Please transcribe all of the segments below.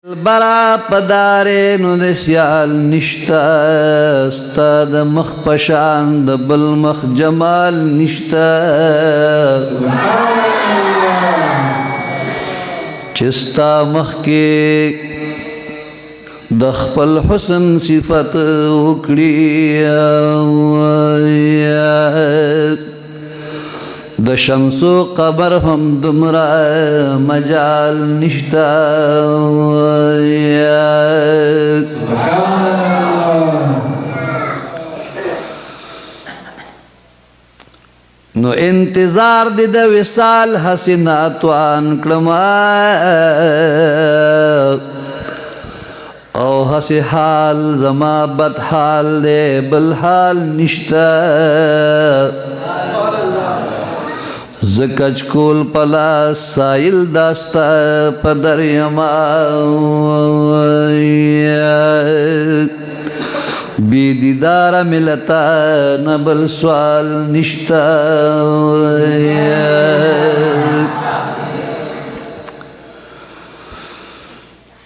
برا پدارے نو د سیال نشتا ستا د مخ پشان د بل مخ جمال نشتا چستا مخ کے د خپل حسن صفت وکړي د شمس و قمر هم دمرا مجال نشتا نو انتظار دی د وصال حسناتوان کړما او حس حال زما بد حال دے بل حال نشتا زکج کول پلا سائل داستا پدر یما بی دیدار ملتا نبل سوال نشتا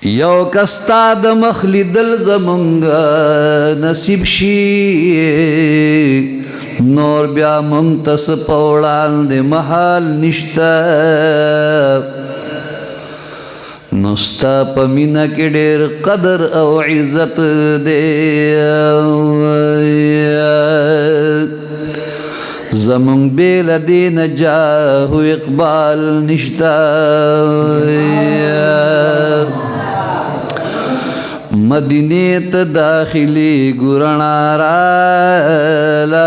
یو کستا د مخلی دل زمونگا نصیب شی نور بیا منتس پوڑان دے محال نشتا نستا پمینا کی ڈیر قدر او عزت دے زمون بیل دین جاہو اقبال نشتا مدینیت داخلی گرنا رالا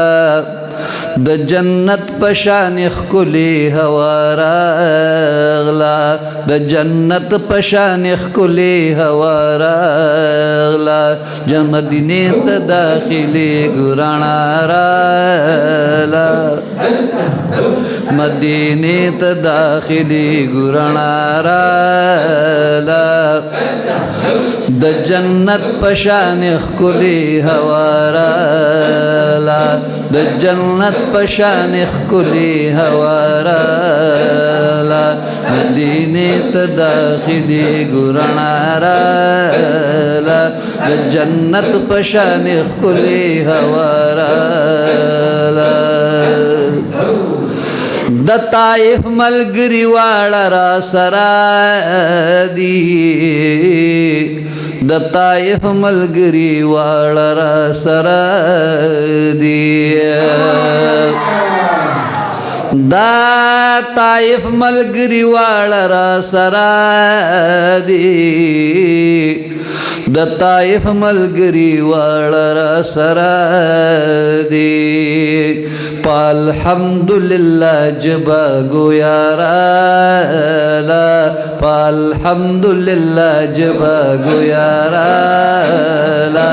د جنت پشان خکلی هوا راغلا د جنت پشان خکلی هوا راغلا مدینیت داخلی گرنا رالا مدینیت داخلی گرنا رالا د جنت پشان خکلی هوا رالا د جنت پشان خکلی هوا رالا مدینه داخلی گرنا رالا د جنت پشان خکلی هوا رالا د طائف ملګری واړه را سره دی د طائف ملګری واړه را سره دی دا طائف ملګری واړه را سره دی د طائف ملګری واړه را سره دی الحمدللہ جبا گویا رالا الحمدللہ جبا گویا رالا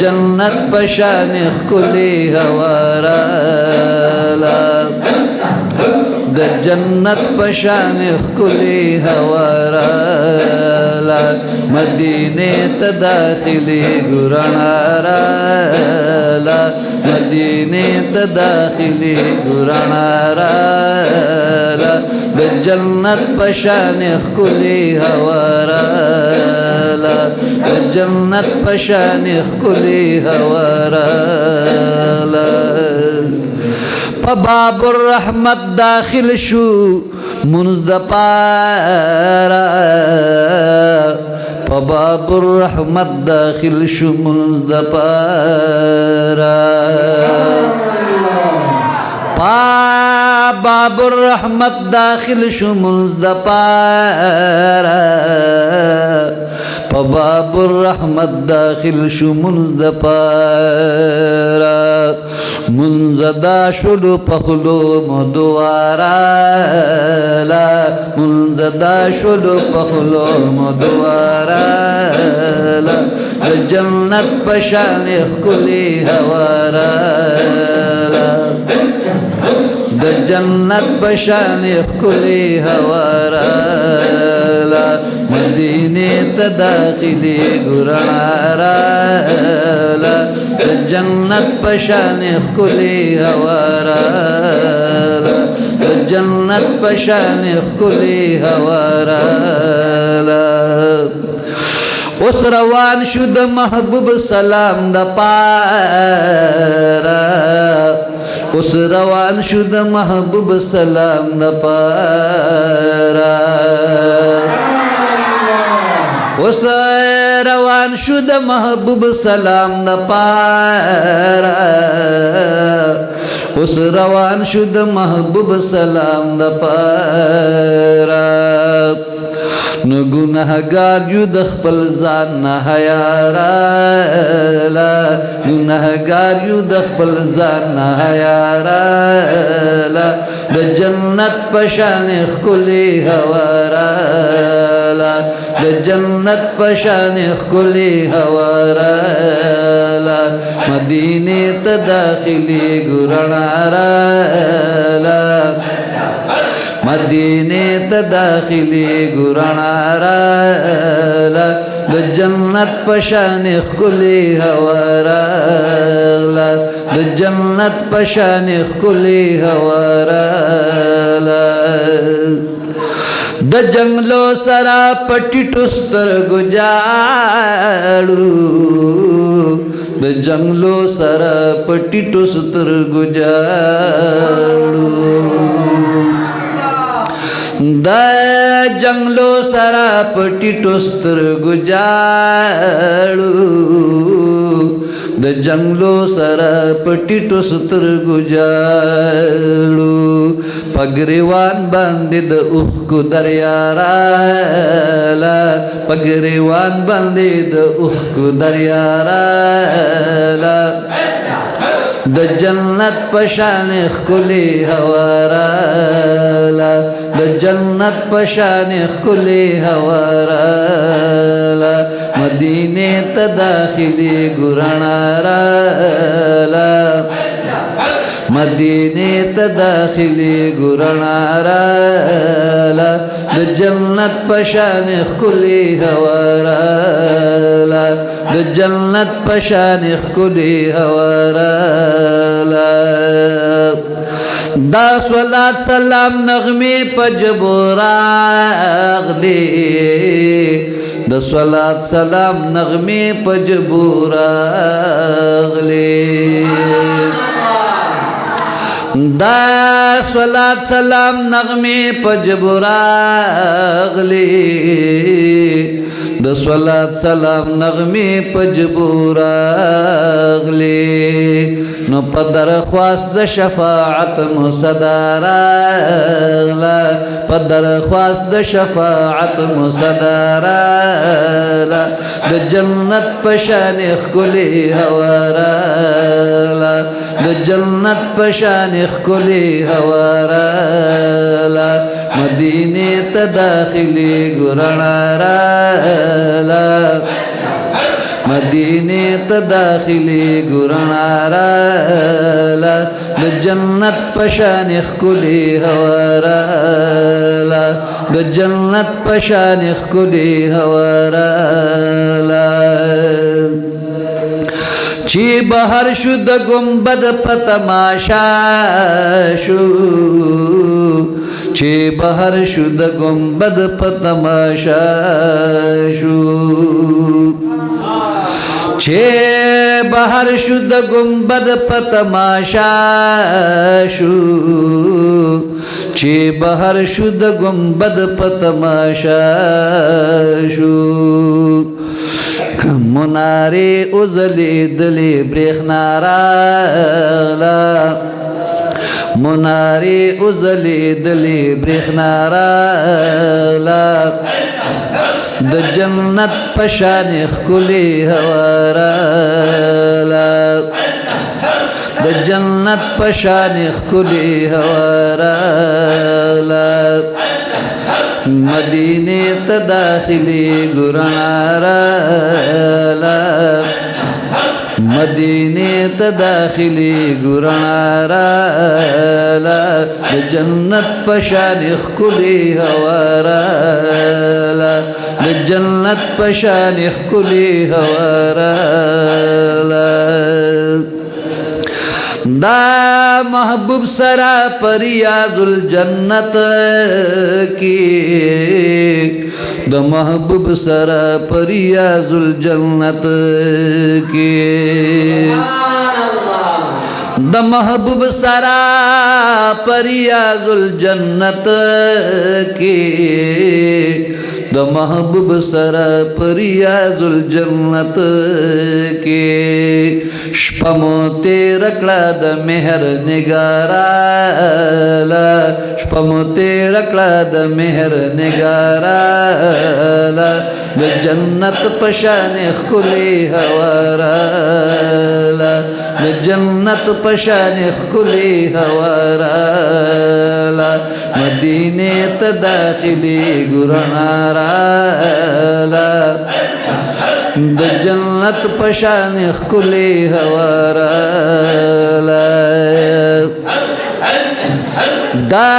جنت پشان خکلی ہوا رالا جنت پشان خکلی ہوا رالا مدینے تداخلی گرنا رالا مدینے تداخلی گرنا رالا جنت پشان خکلی ہوا رالا جنت پشان خکلی ہوا رالا باب الرحمت داخل شو منز د پارا باب الرحمت داخل شو منز د پارا باب الرحمت داخل شو منز د پارا باب الرحمت داخل شو منز د پارا منزدا شلو پخلو مدوارا لا منزدا شلو پخلو مدوارا لا جنت پشان خکلی ہوارا لا جنت پشان خکلی ہوارا لا مدینے تداخلی گرنا رالا جنت پشان خکلی ہوا رالا جنت پشان خکلی ہوا رالا اوس روان شو د محبوب سلام د پاره اوس روان شو د محبوب سلام د پاره اوس روان شو د محبوب سلام د پاره اوس روان شو د محبوب سلام د پاره نو گناهگار یو د خپل ځان نه حیا راله گناهگار یو د خپل ځان نه حیا راله د جنت په شان ښکلې هوا راله د جنت په شان ښکلې هوا راله مدینې ته داخلي ګرنا راله مدینې ته داخلي ګرنا راله د جنت په شان ښکلې هوا راله د جنت په شان ښکلې هوا راله د جنگلو سرا پټیټو سترګو جاړو د جنگلو سرا پټیټو سترګو جاړو د جنگلو سرا پټیټو سترګو جاړو د جنگلو سرا پټیټو سترګو جاړو پګریوان باندې د اوښکو دریا راله پګریوان باندې د اوښکو دریا راله د جنت په شان ښکلې هوا راله د جنت په شان ښکلې هوا راله مدینې ته داخلي ګرنا راله مدینې ته داخلي ګرنا راله د جنت په شان ښکلې هوا راله د جنت په شان ښکلې هوا راله دا صلات سلام نغمې په جبو راغلي د صلات سلام نغمې په جبو راغلي دا صلات سلام نغمې په جبو راغلي د صلات سلام نغمې په جبو راغلي نو په درخواست د شفاعت مو صدا راغله په درخواست د شفاعت مو صدا راغله د جنت په شان ښکلې هوا راغله د جنت په شان ښکلې هوا راغله مدینې ته داخلي ګرنا راغله مدینې ته داخلي ګرنا راغله د جنت په شان ښکلې هوا راغله د جنت په شان ښکلې هوا راغله چې بهر شو د ګنبد په تماشا شو چې بهر شو د ګنبد په تماشا شو چې بهر شو د ګنبد په تماشا شو چې بهر شو د ګنبد په تماشا شو منارې وځلېدلې برېښنا راغله منارې وځلېدلې برېښنا راغله د جنت په شان ښکلې هوا راغله د جنت په شان ښکلې هوا راغله مدینې ته داخلي ګرنا راغله مدینې ته داخلي ګرنا راغله د جنت په شان ښکلې هوا راغله د جنت په شان ښکلې هوا راغله دا محبوب سرا پر ریاض الجنت کی دا محبوب سرا پر ریاض الجنت کی دا محبوب سرا پر ریاض الجنت کی دا محبوب سرا پر ریاض الجنت کی شپمو تیر کړه د مهر نگارالا شپمو تیر کړه د مهر نگارالا د جنت پشان خلی هوارالا د جنت پشان خلی هوارالا مدینه ته داخلي ګرنارالا د جنت پشان خلی هوارالا دا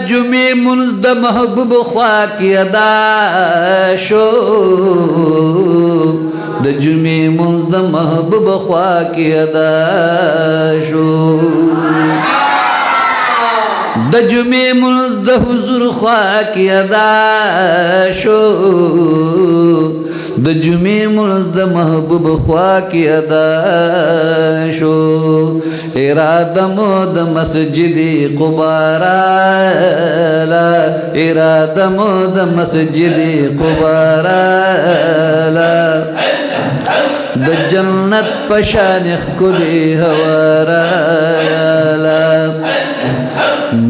جمعه منز د محبوب خوا کی ادا شو د جمعه منز د محبوب خوا کی ادا شو د جمعه منز د حضور خوا کی ادا شو د جمعه منز د محبوب خوا کی ادا شو اراده مو د مسجد قباء لا اراده مو د مسجد قباء لا د جنت پشان خلی هوارالا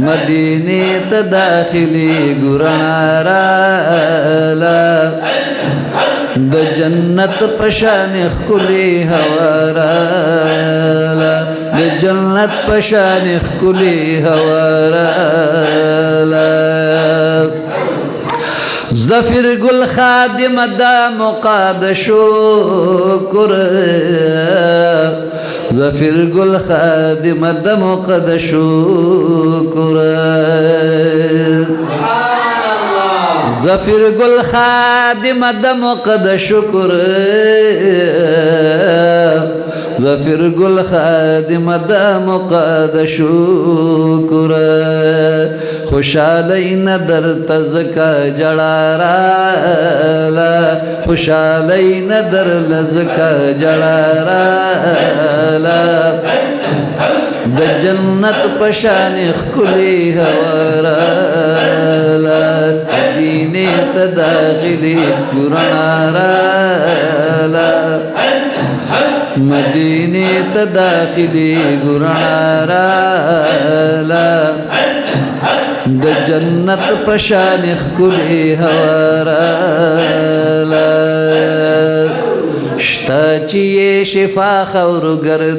مدینه ته داخلي ګرنارالا د جنت پشان خلی هوارالا د جنت پشان خلی هوارالا زفر گل خادم دا مقاد شکر زفر گل خادم دا مقاد شکر زفر گل خادم دا مقاد شکر زفر گل خادم دا مقاد شکر خوشالی ندر تزکا جڑارالا خوشالی ندر لزکا جڑارالا د جنت پشان خلی هوارالا دینه تداخلی گرنارالا مدینه تداخلی گرنارالا د جنت پشان خلی هوارالا شتا چیه شفا خور گرد